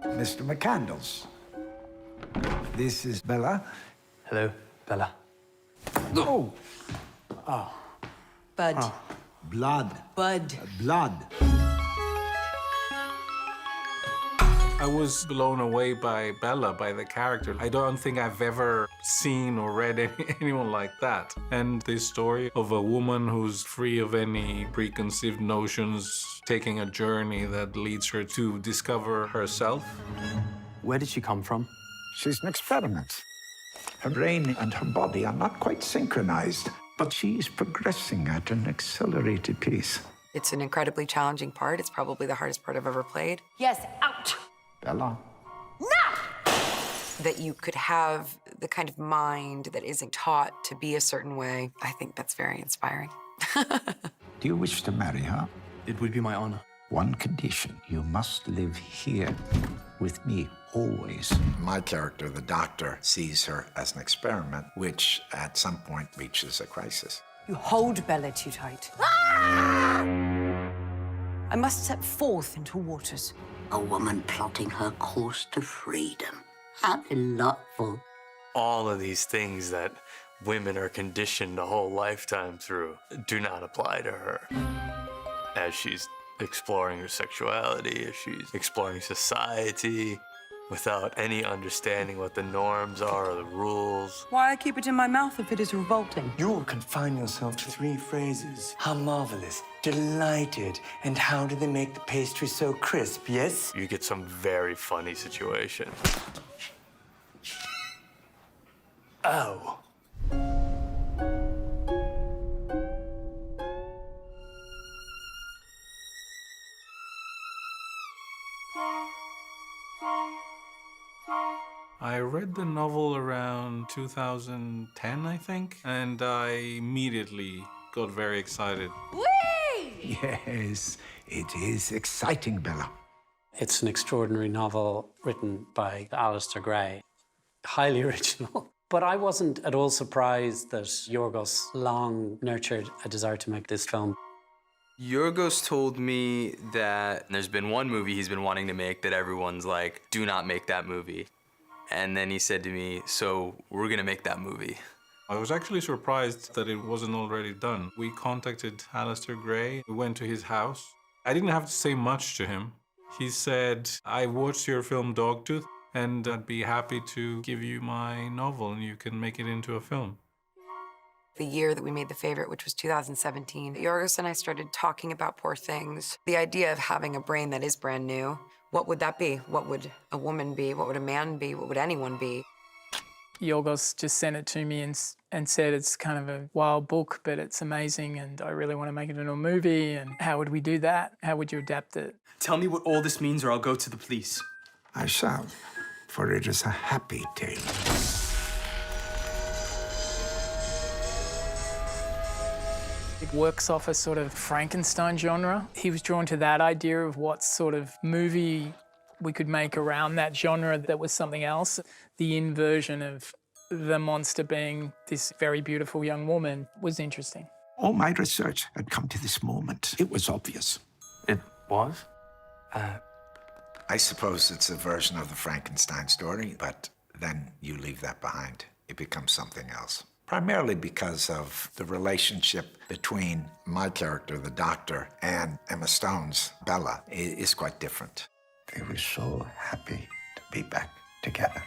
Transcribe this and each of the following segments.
Mr. McCandles. This is Bella. Hello, Bella. Oh, Bud. blood. Bud. Blood. I was blown away by Bella, by the character. I don't think I've ever seen or read anyone like that. And this story of a woman who's free of any preconceived notions, taking a journey that leads her to discover herself. Where did she come from? She's an experiment. Her brain and her body are not quite synchronized, but she's progressing at an accelerated pace. It's an incredibly challenging part. It's probably the hardest part I've ever played. Yes, out. Bella. That you could have the kind of mind that isn't taught to be a certain way, I think that's very inspiring. Do you wish to marry her? It would be my honor. One condition, you must live here with me always. My character, the doctor, sees her as an experiment, which at some point reaches a crisis. You hold Bella too tight. Ah! I must set forth into waters. A woman plotting her course to freedom. How delightful. All of these things that women are conditioned a whole lifetime through do not apply to her. As she's exploring her sexuality, as she's exploring society, without any understanding what the norms are or the rules. Why I keep it in my mouth if it is revolting? You will confine yourself to 3 phrases. How marvelous, delighted, and how do they make the pastry so crisp, yes? You get some very funny situations. Oh. I read the novel around 2010, I think, and I immediately got very excited. Yes, it is exciting, Bella. It's an extraordinary novel written by Alistair Gray. Highly original. But I wasn't at all surprised that Yorgos long nurtured a desire to make this film. Yorgos told me that there's been one movie he's been wanting to make that everyone's like, do not make that movie. And then he said to me, so we're gonna make that movie. I was actually surprised that it wasn't already done. We contacted Alistair Gray. We went to his house. I didn't have to say much to him. He said, I watched your film Dogtooth, and I'd be happy to give you my novel, and you can make it into a film. The year that we made The Favorite, which was 2017, Yorgos and I started talking about Poor Things. The idea of having a brain that is brand new. What would that be? What would a woman be? What would a man be? What would anyone be? Yorgos just sent it to me and said it's kind of a wild book, but it's amazing and I really want to make it into a movie. And how would we do that? How would you adapt it? Tell me what all this means or I'll go to the police. I shall, for it is a happy tale. It works off a sort of Frankenstein genre. He was drawn to that idea of what sort of movie we could make around that genre that was something else. The inversion of the monster being this very beautiful young woman was interesting. All my research had come to this moment. It was obvious. It was? I suppose it's a version of the Frankenstein story, but then you leave that behind. It becomes something else. Primarily because of the relationship between my character, the doctor, and Emma Stone's Bella is quite different. They were so happy to be back together.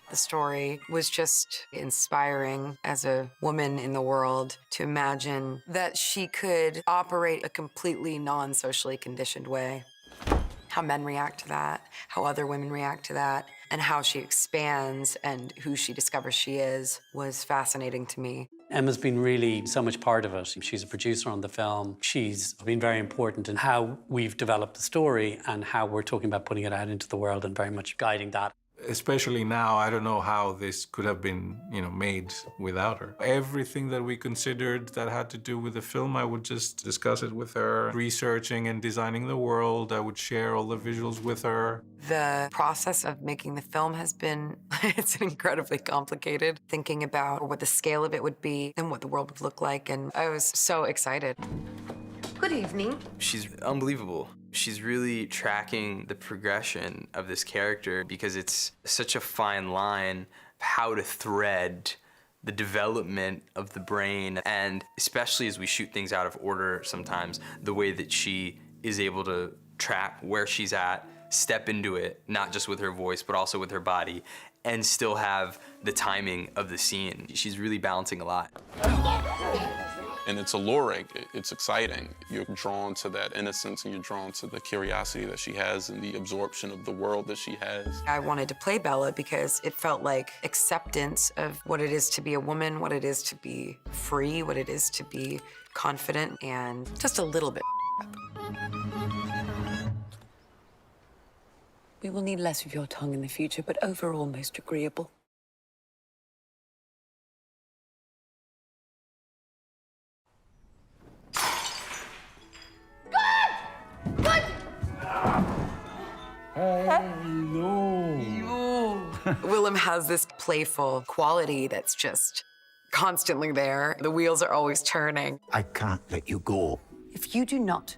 The story was just inspiring as a woman in the world to imagine that she could operate a completely non-socially conditioned way. How men react to that, how other women react to that, and how she expands and who she discovers she is was fascinating to me. Emma's been really so much part of it. She's a producer on the film. She's been very important in how we've developed the story and how we're talking about putting it out into the world and very much guiding that. Especially now, I don't know how this could have been, made without her. Everything that we considered that had to do with the film, I would just discuss it with her. Researching and designing the world, I would share all the visuals with her. The process of making the film has been, it's incredibly complicated. Thinking about what the scale of it would be and what the world would look like, and I was so excited. Good evening. She's unbelievable. She's really tracking the progression of this character because it's such a fine line of how to thread the development of the brain, and especially as we shoot things out of order sometimes, the way that she is able to track where she's at, step into it, not just with her voice, but also with her body, and still have the timing of the scene. She's really balancing a lot. And it's alluring, it's exciting. You're drawn to that innocence and you're drawn to the curiosity that she has and the absorption of the world that she has. I wanted to play Bella because it felt like acceptance of what it is to be a woman, what it is to be free, what it is to be confident, and just a little bit. We will need less of your tongue in the future, but overall most agreeable. Willem has this playful quality that's just constantly there. The wheels are always turning. I can't let you go. If you do not,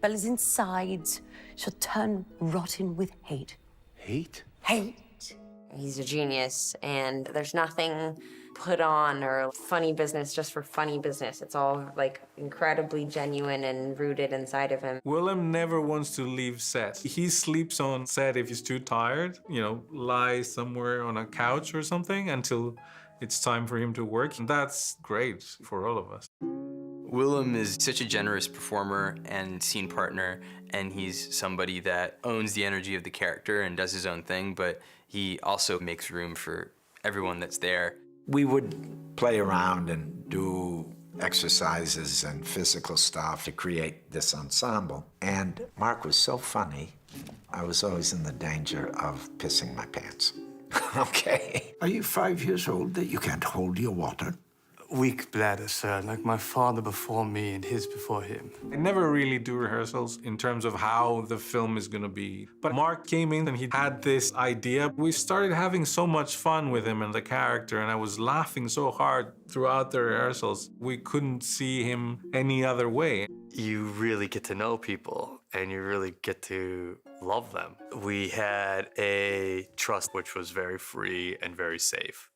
Bella's insides shall turn rotten with hate. Hate? Hate. He's a genius, and there's nothing put on or funny business just for funny business. It's all like incredibly genuine and rooted inside of him. Willem never wants to leave set. He sleeps on set if he's too tired, you know, lies somewhere on a couch or something until it's time for him to work. And that's great for all of us. Willem is such a generous performer and scene partner, and he's somebody that owns the energy of the character and does his own thing, but he also makes room for everyone that's there. We would play around and do exercises and physical stuff to create this ensemble. And Mark was so funny, I was always in the danger of pissing my pants. Okay. Are you 5 years old that you can't hold your water? Weak bladder, sir, like my father before me and his before him. I never really do rehearsals in terms of how the film is gonna be. But Mark came in and he had this idea. We started having so much fun with him and the character, and I was laughing so hard throughout the rehearsals. We couldn't see him any other way. You really get to know people and you really get to love them. We had a trust which was very free and very safe,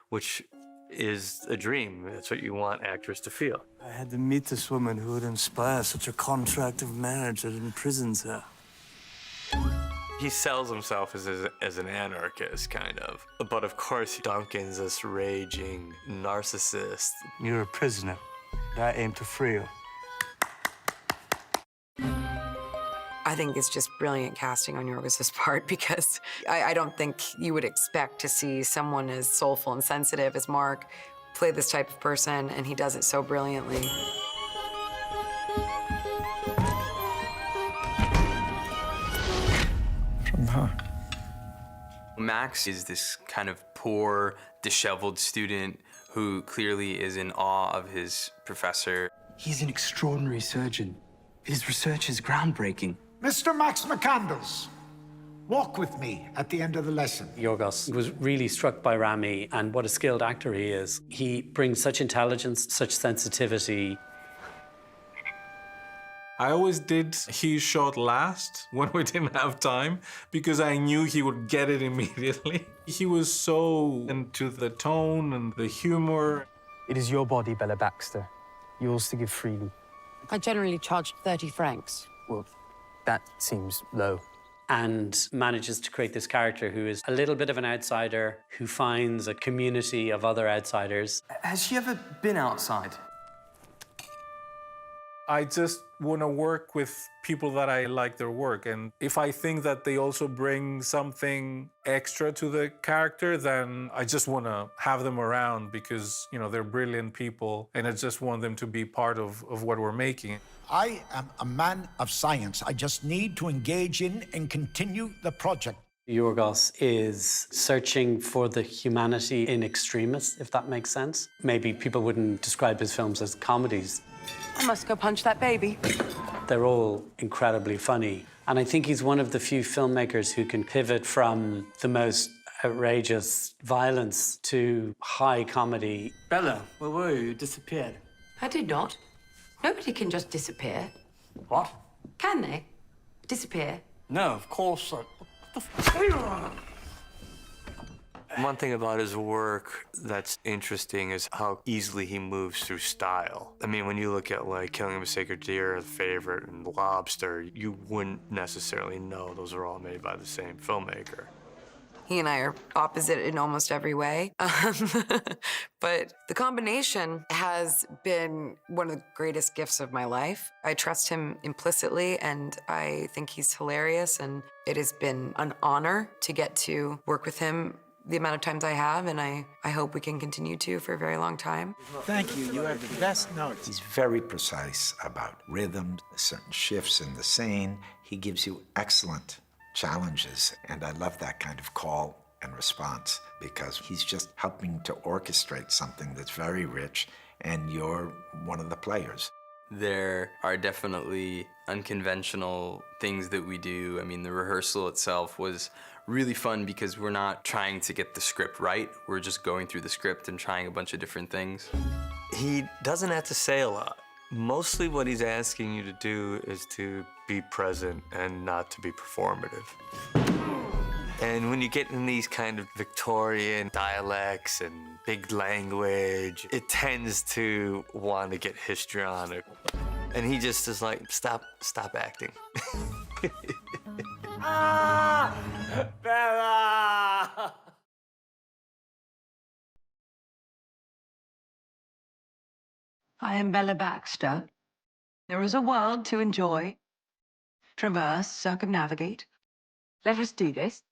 which is a dream. That's what you want actors to feel. I had to meet this woman who would inspire such a contract of marriage that imprisons her. He sells himself as an anarchist, kind of. But of course, Duncan's this raging narcissist. You're a prisoner. I aim to free you. I think it's just brilliant casting on Yorgos' part because I don't think you would expect to see someone as soulful and sensitive as Mark play this type of person, and he does it so brilliantly. From her. Max is this kind of poor, disheveled student who clearly is in awe of his professor. He's an extraordinary surgeon. His research is groundbreaking. Mr. Max McCandles, walk with me at the end of the lesson. Yorgos was really struck by Ramy and what a skilled actor he is. He brings such intelligence, such sensitivity. I always did his shot last when we didn't have time because I knew he would get it immediately. He was so into the tone and the humor. It is your body, Bella Baxter. Yours to give freely. I generally charge 30 francs. Well, that seems low. And manages to create this character who is a little bit of an outsider, who finds a community of other outsiders. Has she ever been outside? I just want to work with people that I like their work. And if I think that they also bring something extra to the character, then I just want to have them around because, you know, they're brilliant people and I just want them to be part of what we're making. I am a man of science. I just need to engage in and continue the project. Yorgos is searching for the humanity in extremis, if that makes sense. Maybe people wouldn't describe his films as comedies. I must go punch that baby. They're all incredibly funny. And I think he's one of the few filmmakers who can pivot from the most outrageous violence to high comedy. Bella, where were you? You disappeared. I did not. Nobody can just disappear. What? Can they? Disappear? No, of course not. One thing about his work that's interesting is how easily he moves through style. I mean, when you look at like Killing of a Sacred Deer, The Favorite, and Lobster, you wouldn't necessarily know those are all made by the same filmmaker. He and I are opposite in almost every way. But the combination has been one of the greatest gifts of my life. I trust him implicitly, and I think he's hilarious, and it has been an honor to get to work with him the amount of times I have, and I hope we can continue to for a very long time. Thank you. You have the best notes. He's very precise about rhythms, certain shifts in the scene. He gives you excellent challenges, and I love that kind of call and response because he's just helping to orchestrate something that's very rich, and you're one of the players. There are definitely unconventional things that we do. I mean, the rehearsal itself was really fun because we're not trying to get the script right. We're just going through the script and trying a bunch of different things. He doesn't have to say a lot. Mostly what he's asking you to do is to be present and not to be performative. And when you get in these kind of Victorian dialects and big language, it tends to want to get histrionic. And he just is like, stop acting. Bella! I am Bella Baxter. There is a world to enjoy, traverse, circumnavigate. Let us do this.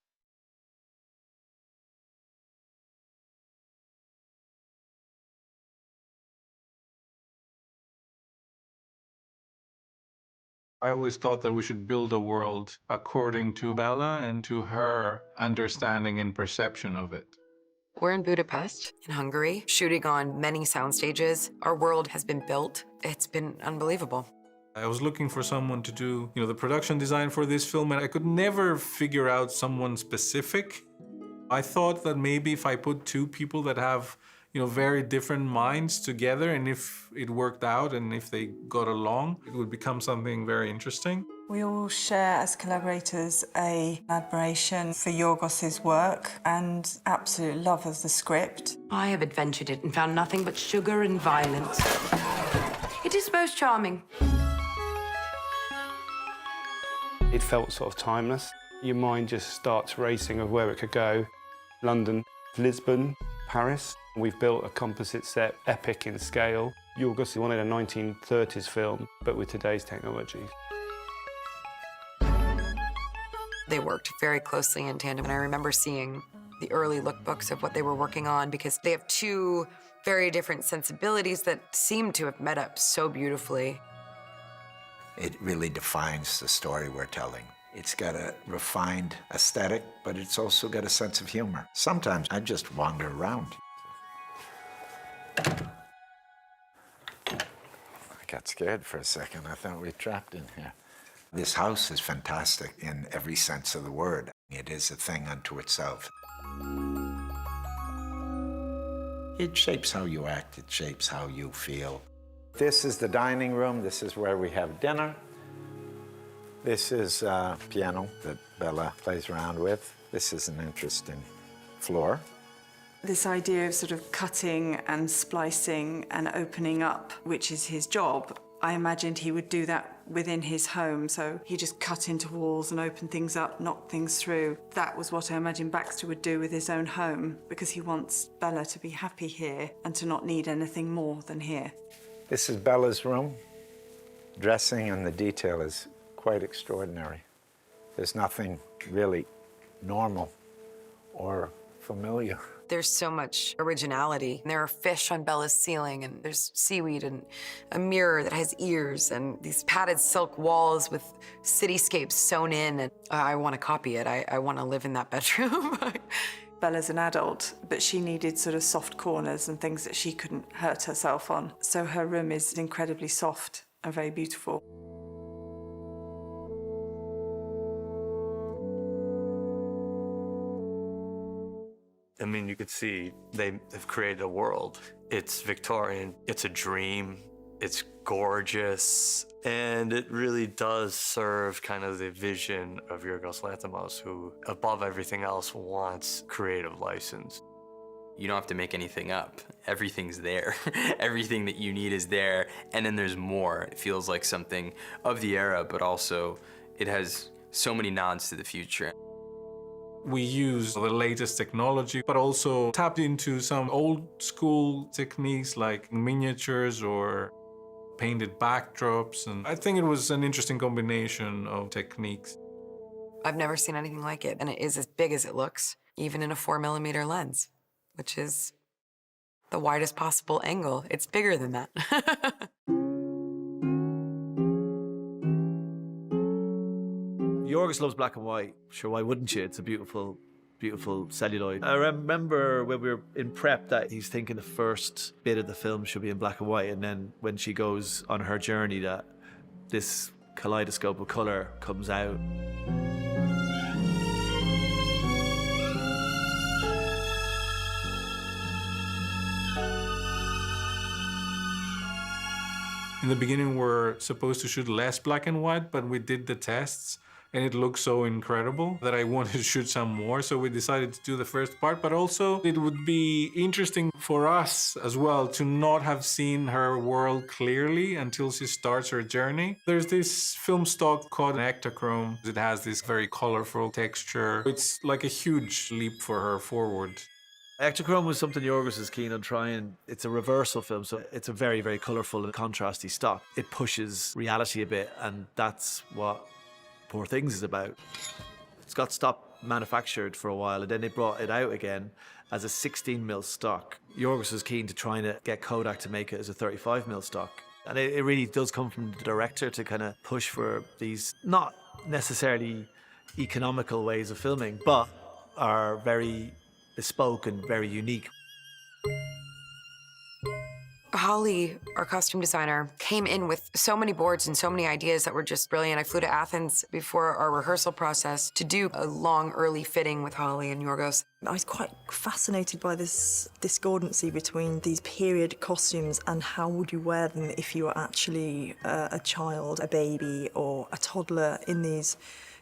I always thought that we should build a world according to Bella and to her understanding and perception of it. We're in Budapest, in Hungary, shooting on many sound stages. Our world has been built. It's been unbelievable. I was looking for someone to do, the production design for this film, and I could never figure out someone specific. I thought that maybe if I put two people that have, very different minds together, and if it worked out and if they got along, it would become something very interesting. We all share as collaborators an admiration for Yorgos's work and absolute love of the script. I have adventured it and found nothing but sugar and violence. It is most charming. It felt sort of timeless. Your mind just starts racing of where it could go. London, Lisbon, Paris. We've built a composite set, epic in scale. Yorgos wanted a 1930s film, but with today's technology. They worked very closely in tandem, and I remember seeing the early lookbooks of what they were working on because they have two very different sensibilities that seem to have met up so beautifully. It really defines the story we're telling. It's got a refined aesthetic, but it's also got a sense of humor. Sometimes I just wander around. I got scared for a second. I thought we were trapped in here. This house is fantastic in every sense of the word. It is a thing unto itself. It shapes how you act. It shapes how you feel. This is the dining room. This is where we have dinner. This is a piano that Bella plays around with. This is an interesting floor. This idea of sort of cutting and splicing and opening up, which is his job, I imagined he would do that within his home. So he just cut into walls and open things up, knock things through. That was what I imagined Baxter would do with his own home because he wants Bella to be happy here and to not need anything more than here. This is Bella's room. Dressing and the detail is quite extraordinary. There's nothing really normal or familiar. There's so much originality. There are fish on Bella's ceiling, and there's seaweed and a mirror that has ears and these padded silk walls with cityscapes sewn in. And I want to copy it. I want to live in that bedroom. Bella's an adult, but she needed sort of soft corners and things that she couldn't hurt herself on. So her room is incredibly soft and very beautiful. I mean, you could see they have created a world. It's Victorian, it's a dream, It's gorgeous, and it really does serve kind of the vision of Yorgos Lanthimos, who, above everything else, wants creative license. You don't have to make anything up. Everything's there. Everything that you need is there, and then there's more. It feels like something of the era, but also it has so many nods to the future. We use the latest technology, but also tapped into some old school techniques like miniatures or painted backdrops, and I think it was an interesting combination of techniques. I've never seen anything like it, and it is as big as it looks, even in a 4mm lens, which is the widest possible angle. It's bigger than that. Yorgos loves black and white. Sure, why wouldn't you? It's a beautiful, beautiful celluloid. I remember when we were in prep that he's thinking the first bit of the film should be in black and white, and then when she goes on her journey that this kaleidoscope of color comes out. In the beginning, we're supposed to shoot less black and white, but we did the tests, and it looked so incredible that I wanted to shoot some more, so we decided to do the first part. But also, it would be interesting for us as well to not have seen her world clearly until she starts her journey. There's this film stock called Ektachrome. It has this very colorful texture. It's like a huge leap for her forward. Ektachrome was something Yorgos is keen on trying. It's a reversal film, so it's a very, very colourful and contrasty stock. It pushes reality a bit, and that's what Poor Things is about. It's got stopped manufactured for a while, and then they brought it out again as a 16mm stock. Yorgos was keen to try and get Kodak to make it as a 35mm stock. And it really does come from the director to kind of push for these not necessarily economical ways of filming, but are very bespoke and very unique. Holly, our costume designer, came in with so many boards and so many ideas that were just brilliant. I flew to Athens before our rehearsal process to do a long, early fitting with Holly and Yorgos. I was quite fascinated by this discordancy between these period costumes and how would you wear them if you were actually a child, a baby, or a toddler in these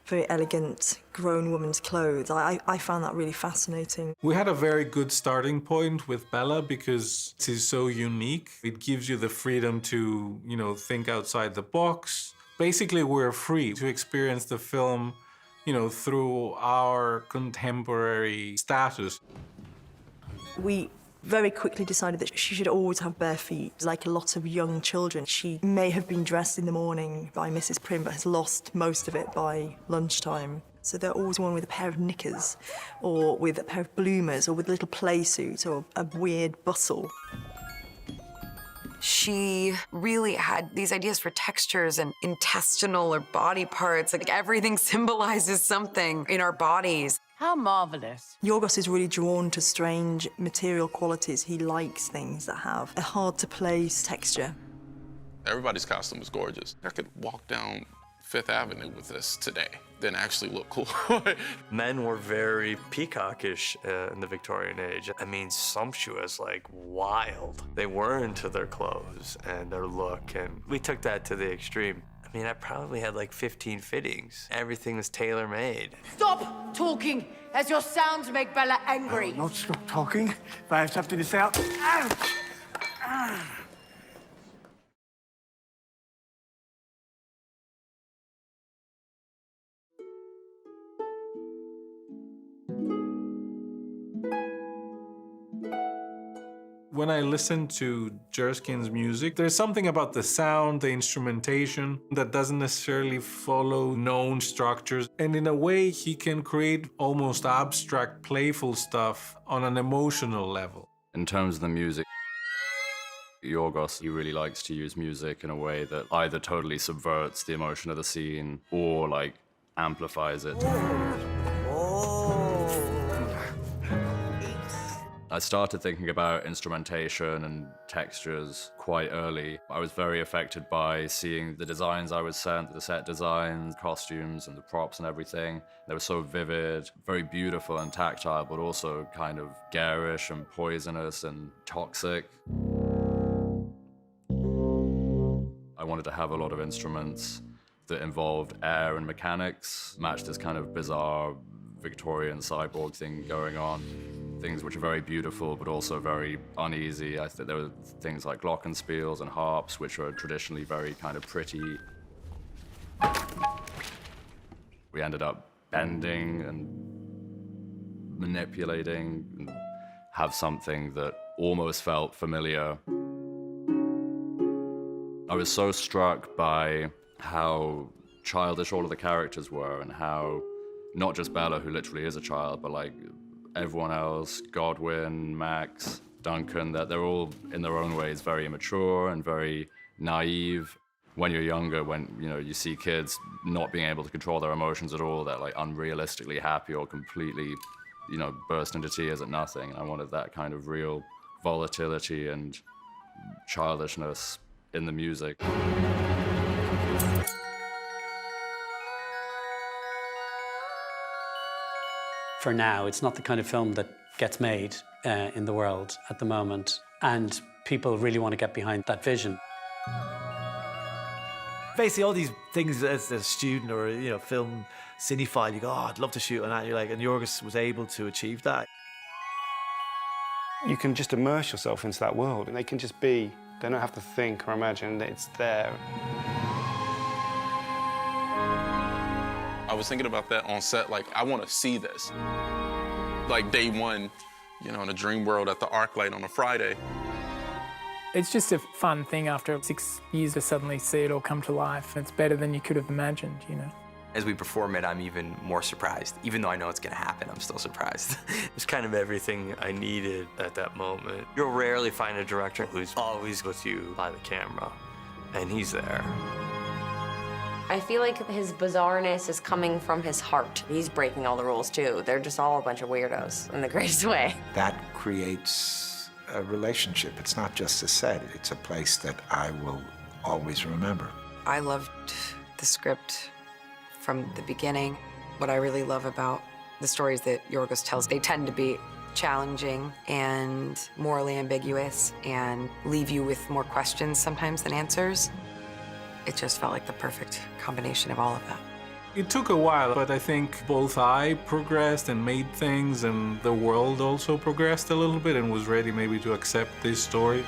very elegant grown woman's clothes. I found that really fascinating. We had a very good starting point with Bella because she's so unique. It gives you the freedom to, think outside the box. Basically, we're free to experience the film, through our contemporary status. We very quickly decided that she should always have bare feet. Like a lot of young children, she may have been dressed in the morning by Mrs. Prim, but has lost most of it by lunchtime. So they're always worn with a pair of knickers, or with a pair of bloomers, or with a little play suit, or a weird bustle. She really had these ideas for textures and intestinal or body parts. Like everything symbolizes something in our bodies. How marvelous. Yorgos is really drawn to strange material qualities. He likes things that have a hard-to-place texture. Everybody's costume was gorgeous. I could walk down Fifth Avenue with this today, then actually look cool. Men were very peacockish in the Victorian age. I mean, sumptuous, like wild. They were into their clothes and their look, and we took that to the extreme. I mean, I probably had like 15 fittings. Everything was tailor-made. Stop talking, as your sounds make Bella angry. I will not stop talking if I have something to say out. When I listen to Jerskin's music, there's something about the sound, the instrumentation that doesn't necessarily follow known structures. And in a way, he can create almost abstract, playful stuff on an emotional level. In terms of the music, Yorgos, he really likes to use music in a way that either totally subverts the emotion of the scene or like amplifies it. I started thinking about instrumentation and textures quite early. I was very affected by seeing the designs I was sent, the set designs, costumes and the props and everything. They were so vivid, very beautiful and tactile, but also kind of garish and poisonous and toxic. wanted to have a lot of instruments that involved air and mechanics, match this kind of bizarre Victorian cyborg thing going on. Things which are very beautiful, but also very uneasy. I think there were things like glockenspiels and harps, which are traditionally very kind of pretty. We ended up bending and manipulating and have something that almost felt familiar. I was so struck by how childish all of the characters were and how not just Bella, who literally is a child, but like everyone else, Godwin, Max, Duncan, that they're all in their own ways very immature and very naive. When you're younger, when you see kids not being able to control their emotions at all, they're like unrealistically happy or completely, burst into tears at nothing. And I wanted that kind of real volatility and childishness in the music. For now, it's not the kind of film that gets made in the world at the moment, and people really want to get behind that vision. Basically, all these things as a student or film cinephile, you go, oh, I'd love to shoot on that. You're like, and Yorgos was able to achieve that. You can just immerse yourself into that world, and they can just be. They don't have to think or imagine that it's there. I was thinking about that on set, like, I want to see this. Like day one, in a dream world at the ArcLight on a Friday. It's just a fun thing after 6 years to suddenly see it all come to life. It's better than you could have imagined, As we perform it, I'm even more surprised. Even though I know it's gonna happen, I'm still surprised. It's kind of everything I needed at that moment. You'll rarely find a director who's always with you by the camera, and he's there. I feel like his bizarreness is coming from his heart. He's breaking all the rules, too. They're just all a bunch of weirdos in the greatest way. That creates a relationship. It's not just a set. It's a place that I will always remember. I loved the script from the beginning. What I really love about the stories that Yorgos tells, they tend to be challenging and morally ambiguous and leave you with more questions sometimes than answers. It just felt like the perfect combination of all of that. It took a while, but I think both I progressed and made things, and the world also progressed a little bit and was ready maybe to accept this story.